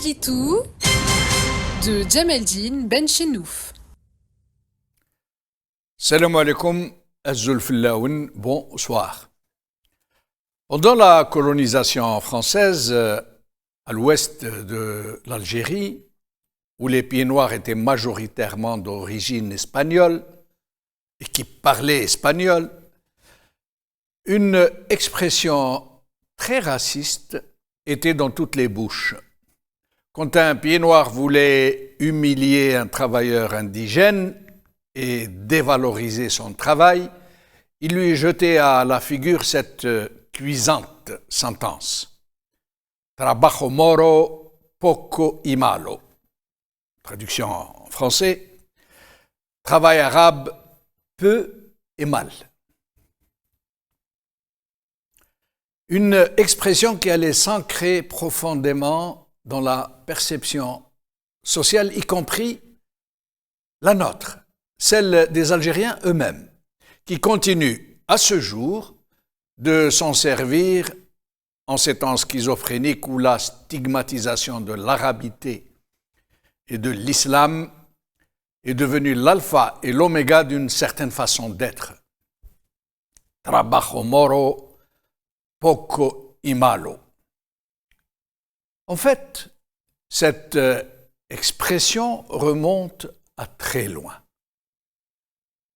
Kitou de Djemeldine Benchenouf. Salam alaikum, Azulfillaoun, bonsoir. Pendant la colonisation française à l'ouest de l'Algérie, où les pieds noirs étaient majoritairement d'origine espagnole et qui parlaient espagnol, une expression très raciste était dans toutes les bouches. Quand un pied noir voulait humilier un travailleur indigène et dévaloriser son travail, il lui jetait à la figure cette cuisante sentence. Trabajo moro, poco y malo. Traduction en français, travail arabe, peu et mal. Une expression qui allait s'ancrer profondément dans la perception sociale, y compris la nôtre, celle des Algériens eux-mêmes, qui continuent à ce jour de s'en servir en ces temps schizophréniques où la stigmatisation de l'arabité et de l'islam est devenue l'alpha et l'oméga d'une certaine façon d'être. Trabajo moro, poco y malo. En fait, cette expression remonte à très loin.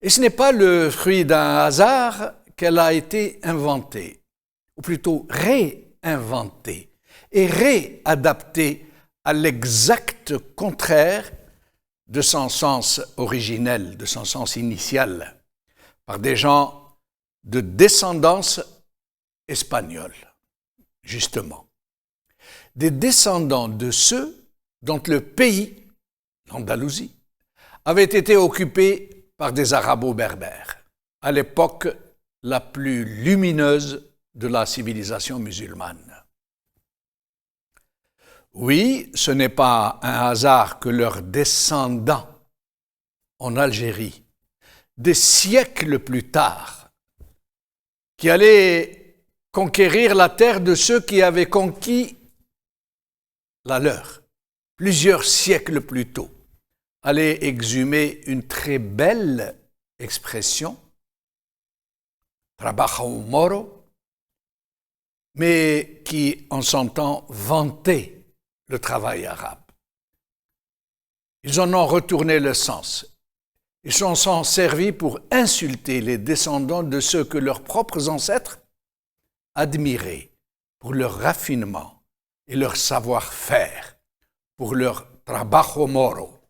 Et ce n'est pas le fruit d'un hasard qu'elle a été inventée, ou plutôt réinventée et réadaptée à l'exact contraire de son sens originel, de son sens initial, par des gens de descendance espagnole, justement. Des descendants de ceux dont le pays, l'Andalousie, avait été occupé par des arabo-berbères, à l'époque la plus lumineuse de la civilisation musulmane. Oui, ce n'est pas un hasard que leurs descendants en Algérie, des siècles plus tard, qui allaient conquérir la terre de ceux qui avaient conquis la leur, plusieurs siècles plus tôt, allaient exhumer une très belle expression, trabajo moro, mais qui, en son temps, vantait le travail arabe. Ils en ont retourné le sens. Ils s'en sont servis pour insulter les descendants de ceux que leurs propres ancêtres admiraient pour leur raffinement et leur savoir-faire, pour leur trabajo moro.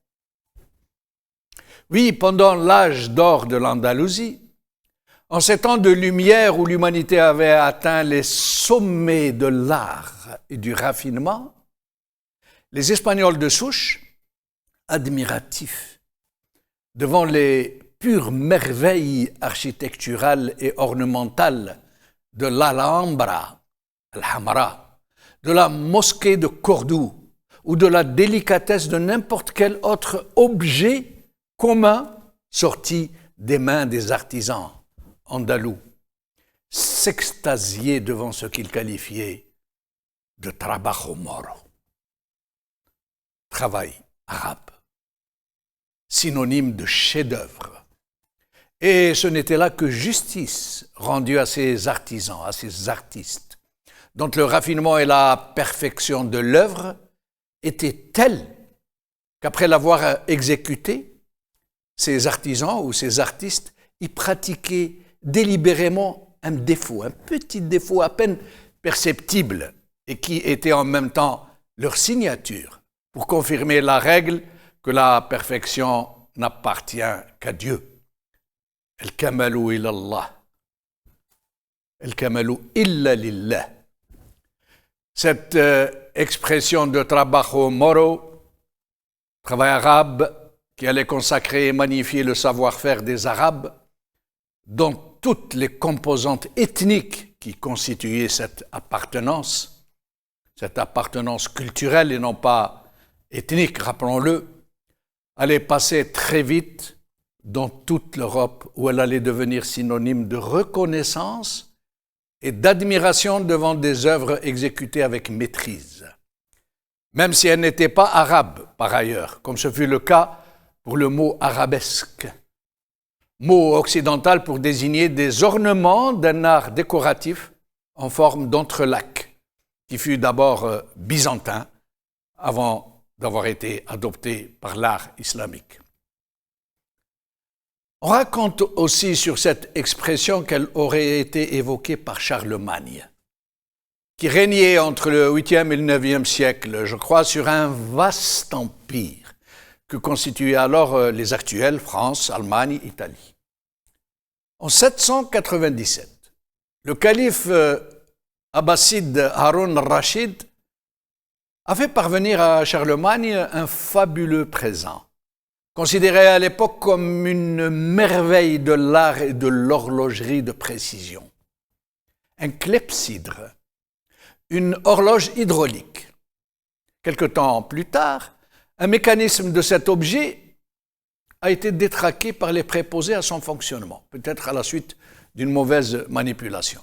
Oui, pendant l'âge d'or de l'Andalousie, en ces temps de lumière où l'humanité avait atteint les sommets de l'art et du raffinement, les Espagnols de souche, admiratifs devant les pures merveilles architecturales et ornementales de l'Alhambra, Al-Hamra, de la mosquée de Cordoue ou de la délicatesse de n'importe quel autre objet commun sorti des mains des artisans andalous, s'extasiaient devant ce qu'ils qualifiaient de trabajo moro, travail arabe, synonyme de chef-d'œuvre. Et ce n'était là que justice rendue à ces artisans, à ces artistes, dont le raffinement et la perfection de l'œuvre étaient tels qu'après l'avoir exécuté, ces artisans ou ces artistes y pratiquaient délibérément un défaut, un petit défaut à peine perceptible et qui était en même temps leur signature pour confirmer la règle que la perfection n'appartient qu'à Dieu. El-kamalu ilallah. El-kamalu illa lillah. Cette expression de trabajo moro, travail arabe, qui allait consacrer et magnifier le savoir-faire des Arabes, dont toutes les composantes ethniques qui constituaient cette appartenance culturelle et non pas ethnique, rappelons-le, allait passer très vite dans toute l'Europe où elle allait devenir synonyme de reconnaissance et d'admiration devant des œuvres exécutées avec maîtrise. même si elle n'était pas arabe par ailleurs, comme ce fut le cas pour le mot arabesque, mot occidental pour désigner des ornements d'un art décoratif en forme d'entrelacs, qui fut d'abord byzantin avant d'avoir été adopté par l'art islamique. On raconte aussi sur cette expression qu'elle aurait été évoquée par Charlemagne, qui régnait entre le 8e et le 9e siècle, je crois, sur un vaste empire que constituaient alors les actuelles France, Allemagne, Italie. En 797, le calife abbasside Haroun al-Rachid a fait parvenir à Charlemagne un fabuleux présent, considéré à l'époque comme une merveille de l'art et de l'horlogerie de précision. Un clepsydre, une horloge hydraulique. Quelque temps plus tard, un mécanisme de cet objet a été détraqué par les préposés à son fonctionnement, peut-être à la suite d'une mauvaise manipulation.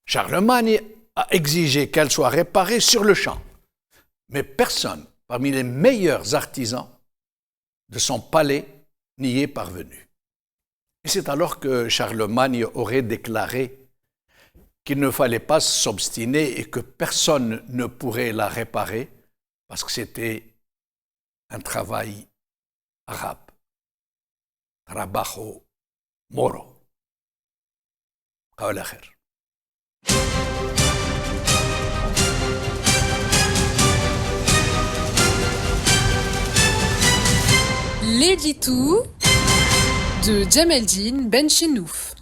Charlemagne a exigé qu'elle soit réparée sur le champ, mais personne parmi les meilleurs artisans de son palais n'y est parvenu. Et c'est alors que Charlemagne aurait déclaré qu'il ne fallait pas s'obstiner et que personne ne pourrait la réparer parce que c'était un travail arabe. Trabajo moro. قول خير. L'édito de Djemeldine Benchenouf.